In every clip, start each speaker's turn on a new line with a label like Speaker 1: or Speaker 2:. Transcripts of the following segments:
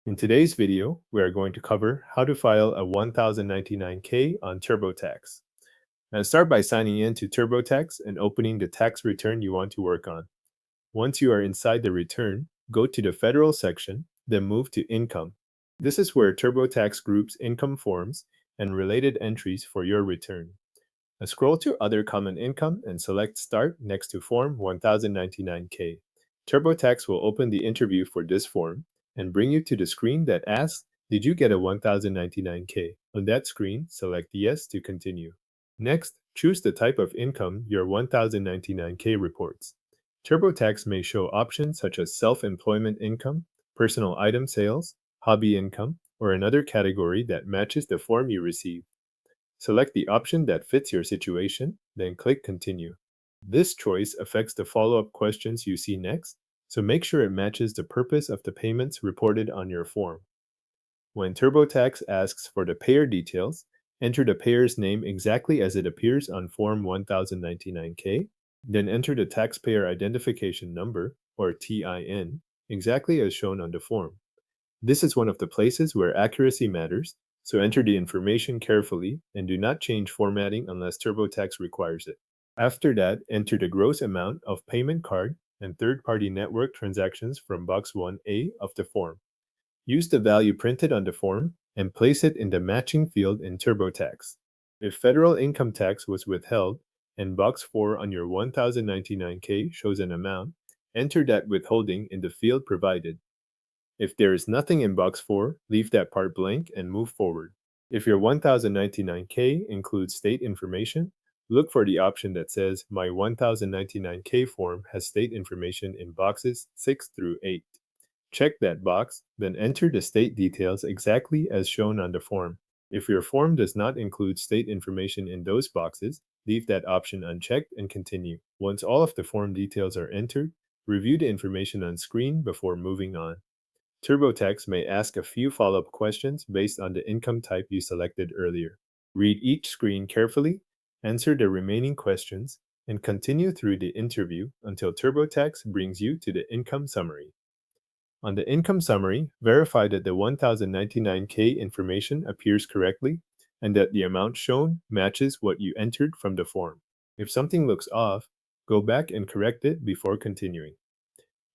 Speaker 1: In today's video, we are going to cover how to file a 1099K on TurboTax. Now start by signing in to TurboTax and opening the tax return you want to work on. Once you are inside the return, go to the Federal section, then move to Income. This is where TurboTax groups income forms and related entries for your return. Now scroll to Other Common Income and select Start next to Form 1099K. TurboTax will open the interview for this form and bring you to the screen that asks, "Did you get a 1099K?" On that screen, select Yes to continue. Next, choose the type of income your 1099K reports. TurboTax may show options such as self-employment income, personal item sales, hobby income, or another category that matches the form you receive. Select the option that fits your situation, then click Continue. This choice affects the follow-up questions you see next, so make sure it matches the purpose of the payments reported on your form. When TurboTax asks for the payer details, enter the payer's name exactly as it appears on Form 1099K, then enter the Taxpayer Identification Number, or TIN, exactly as shown on the form. This is one of the places where accuracy matters, so enter the information carefully and do not change formatting unless TurboTax requires it. After that, enter the gross amount of payment card and third-party network transactions from box 1A of the form. Use the value printed on the form and place it in the matching field in TurboTax. If federal income tax was withheld and box 4 on your 1099K shows an amount, enter that withholding in the field provided. If there is nothing in box 4, leave that part blank and move forward. If your 1099K includes state information, look for the option that says My 1099K form has state information in boxes 6 through 8. Check that box, then enter the state details exactly as shown on the form. If your form does not include state information in those boxes, leave that option unchecked and continue. Once all of the form details are entered, review the information on screen before moving on. TurboTax may ask a few follow-up questions based on the income type you selected earlier. Read each screen carefully, answer the remaining questions, and continue through the interview until TurboTax brings you to the income summary. On the income summary, verify that the 1099K information appears correctly and that the amount shown matches what you entered from the form. If something looks off, go back and correct it before continuing.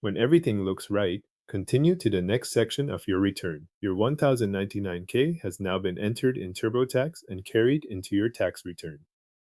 Speaker 1: When everything looks right, continue to the next section of your return. Your 1099K has now been entered in TurboTax and carried into your tax return.